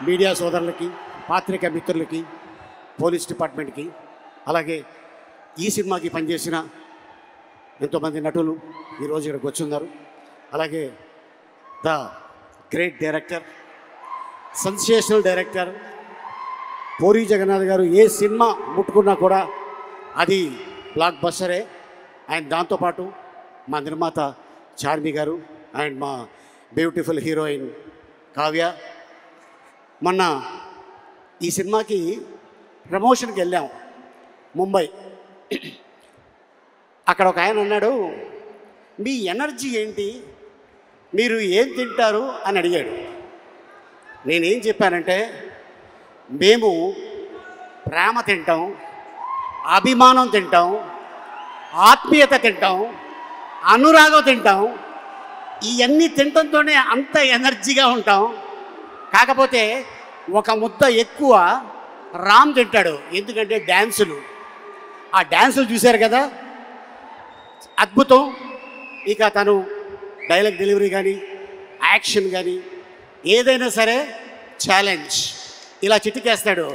Media సోదరులకి, పాత్రికా మిత్రులకి, police డిపార్ట్మెంట్కి, అలాగే ఈ సినిమాకి పనిచేసిన ఎంతోమంది నటులు ఈరోజు ఇక్కడికి వచ్చున్నారు. అలాగే the great director, sensational director Puri Jagannadh గారు ఏ సినిమా ముట్టుకున్నా కూడా అది బ్లాక్ బస్టరే. అండ్ దాంతోపాటు మా నిర్మాత చార్మి గారు అండ్ మా బ్యూటిఫుల్ హీరోయిన్ కావ్య. మొన్న ఈ సినిమాకి ప్రమోషన్కి వెళ్ళాం ముంబై. అక్కడ ఒక ఆయన అన్నాడు, మీ ఎనర్జీ ఏంటి, మీరు ఏం తింటారు అని అడిగాడు. నేనేం చెప్పానంటే, మేము ప్రేమ తింటాం, అభిమానం తింటాం, ఆత్మీయత తింటాం, అనురాగం తింటాం. ఇవన్నీ తినటంతోనే అంత ఎనర్జీగా ఉంటాం. కాకపోతే ఒక ముద్ద ఎక్కువ రామ్ తింటాడు, ఎందుకంటే డ్యాన్సులు. ఆ డ్యాన్సులు చూశారు కదా, అద్భుతం. ఇక తను డైలాగ్ డెలివరీ కానీ, యాక్షన్ కానీ ఏదైనా సరే ఛాలెంజ్. ఇలా చిటికేస్తాడు,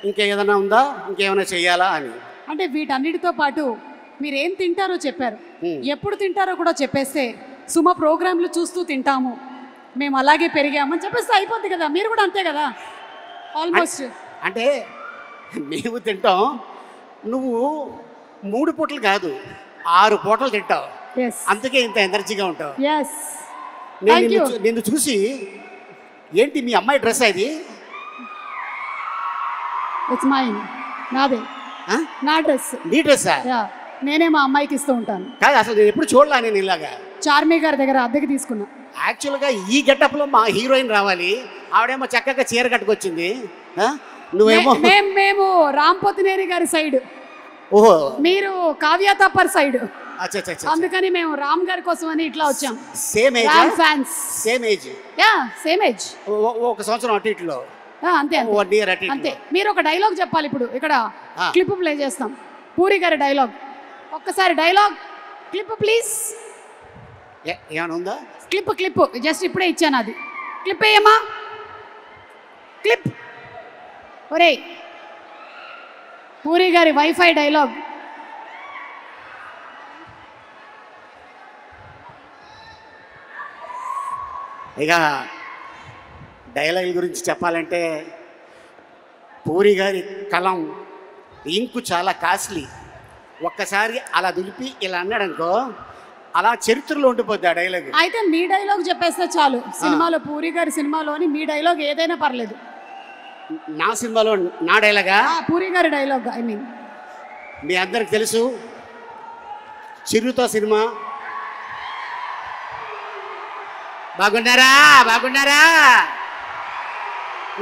ఇంకేదైనా ఉందా, ఇంకేమైనా చెయ్యాలా అని. అంటే వీటన్నిటితో పాటు మీరు ఏం తింటారో చెప్పారు, ఎప్పుడు తింటారో కూడా చెప్పేస్తే సుమ ప్రోగ్రాంలు చూస్తూ తింటాము, మేము అలాగే పెరిగామని చెప్పేస్తే అయిపోద్ది కదా. మీరు కూడా అంతే కదా ఆల్మోస్ట్. అంటే మేము తింటాం, నువ్వు 3 పూటలు కాదు 6 పూటలు తింటావు, అందుకే ఇంత ఎనర్జీగా ఉంటావు. నిన్ను చూసి ఏంటి మీ అమ్మాయి డ్రెస్ అది? ఇట్స్ మైన్, నాదే, నా డ్రెస్. నీ డ్రెస్సా? నేనే మా అమ్మాయికి ఇస్తూ ఉంటాను. కాదు, అసలు నేను ఎప్పుడు చూడలా నేను ఇలాగా. చార్మి గారి దగ్గర అద్దెకి తీసుకున్నా. యాక్చువల్గా ఈ గెటప్లో మా హీరోయిన్ రావాలి, ఆవిడేమో చక్కగా చీర కట్టుకొచ్చింది, నువ్వేమో మేము రాంపోతినేని గారి సైడ్, ఓహో మీరు కావ్య తప్పర్ సైడ్. అందుకని మేము రామ్ గారి కోసం అని ఇట్లా వచ్చాం. Same age, fans same age, same age, ఒక సంవత్సరం అటు ఇట్లో అంతే అంతే. మీరు ఒక డైలాగ్ చెప్పాలి. ఇప్పుడు ఇక్కడ క్లిప్ ప్లే చేస్తాం, పూరి గారి డైలాగ్. ఒక్కసారి డైలాగ్ క్లిప్ ప్లీజ్. ఏమైనా ఉందా? క్లిప్ జస్ట్ ఇప్పుడే ఇచ్చాను, అది క్లిప్ వేయమ్మా, క్లిప్. ఒరే పూరి గారి వైఫై డైలాగ్. ఇక డైలాగ్ గురించి చెప్పాలంటే, పూరి గారి కలం ఇంకు చాలా కాస్ట్లీ. ఒక్కసారి అలా దులిపి ఇలా అన్నాడు అనుకో, అలా చరిత్రలో ఉండిపోద్ది ఆ డైలాగ్. అయితే మీ డైలాగ్ చెప్పేస్తే చాలు. సినిమాలో పూరి గారి సినిమాలోని మీ డైలాగ్ ఏదైనా పర్లేదు. నా సినిమాలో నా డైలాగా? పూరి గారి డైలాగ్. ఐ మీన్ మీ అందరికి తెలుసు, చిరుతో సినిమా. బాగున్నారా, బాగున్నారా,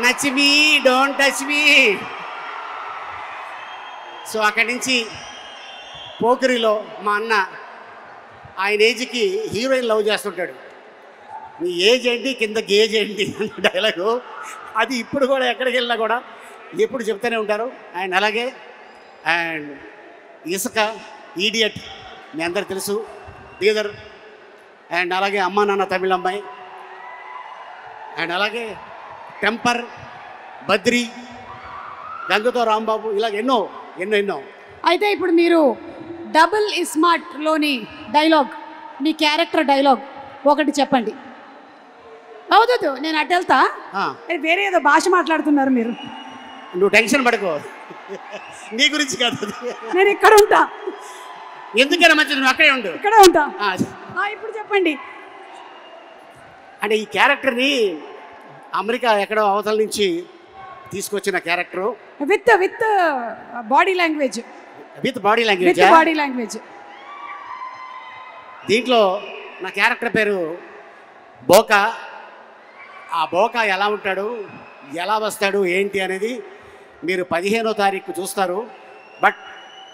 నచ్ me don't touch me. So అక్కడి నుంచి పోకిరిలో మా అన్న ఆయన ఏజ్కి హీరోయిన్ లవ్ చేస్తుంటాడు. నీ ఏజ్ ఏంటి, కింద గేజ్ ఏంటి అన్న డైలాగు. అది ఇప్పుడు కూడా ఎక్కడికి వెళ్ళినా కూడా ఎప్పుడు చెప్తూనే ఉంటారు. అండ్ అలాగే అండ్ ఇసుక, ఈడియట్ మీ అందరికి తెలుసు, బీదర్. అండ్ అలాగే అమ్మా నాన్న తమిళ అమ్మాయి. అండ్ అలాగే టెంపర్, బద్రి, గంగతో రాంబాబు, ఇలాగ ఎన్నో ఎన్నో ఎన్నో. అయితే ఇప్పుడు మీరు డబుల్ ఇస్మార్ట్లోని డైలాగ్, మీ క్యారెక్టర్ డైలాగ్ ఒకటి చెప్పండి. అవుతుంది, నేను అటు వెళ్తా, వేరే ఏదో భాష మాట్లాడుతున్నారు మీరు. నువ్వు టెన్షన్ పడుకో, నీ గురించి కాదు, నేను ఇక్కడ ఉంటా. ఎందుకైనా మంచిది, నువ్వు అక్కడే ఉండు. ఇక్కడే ఉంటా. ఇప్పుడు చెప్పండి. అంటే ఈ క్యారెక్టర్ని అమెరికా ఎక్కడో అవతల నుంచి తీసుకొచ్చిన character, with body language. With body language, body language. దీంట్లో నా క్యారెక్టర్ పేరు బోకా. ఆ బోకా ఎలా ఉంటాడు, ఎలా వస్తాడు, ఏంటి అనేది మీరు 15వ తారీఖు చూస్తారు. బట్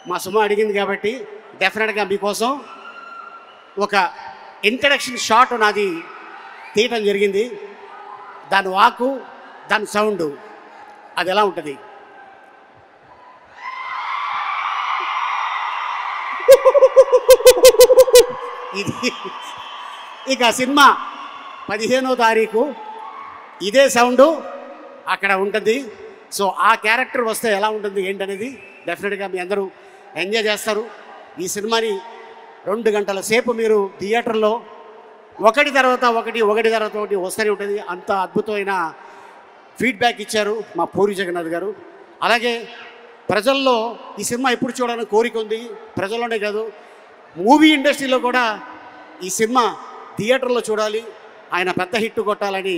మా సుమ అడిగింది కాబట్టి డెఫినెట్గా మీకోసం ఒక ఇంట్రడక్షన్ షాట్ నాది తీయటం జరిగింది. దాని వాకు, దాని సౌండ్, అది ఎలా ఉంటుంది. ఇది ఇక సినిమా 15వ తారీఖు ఇదే సౌండు అక్కడ ఉంటుంది. సో ఆ క్యారెక్టర్ వస్తే ఎలా ఉంటుంది ఏంటనేది డెఫినెట్గా మీ అందరూ ఎంజాయ్ చేస్తారు. ఈ సినిమాని 2 గంటల సేపు మీరు థియేటర్లో ఒకటి తర్వాత ఒకటి వస్తూనే ఉంటుంది. అంత అద్భుతమైన ఫీడ్బ్యాక్ ఇచ్చారు మా పూరి జగన్నాథ్ గారు. అలాగే ప్రజల్లో ఈ సినిమా ఎప్పుడు చూడాలని కోరిక ఉంది. ప్రజల్లోనే కాదు, మూవీ ఇండస్ట్రీలో కూడా ఈ సినిమా థియేటర్లో చూడాలి, ఆయన పెద్ద హిట్ కొట్టాలని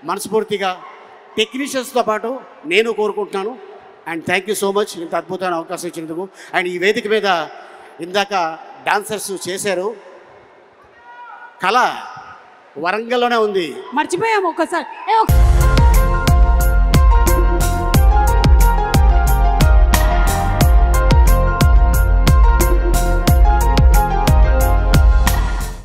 మనస్ఫూర్తిగా టెక్నీషియన్స్తో పాటు నేను కోరుకుంటున్నాను. And thank you so much ఇంత అద్భుతమైన అవకాశం ఇచ్చినందుకు. అండ్ ఈ వేదిక మీద ఇందాక డాన్సర్స్ చేశారు. కళ వరంగల్లోనే ఉంది. మర్చిపోయాము ఒక్కసారి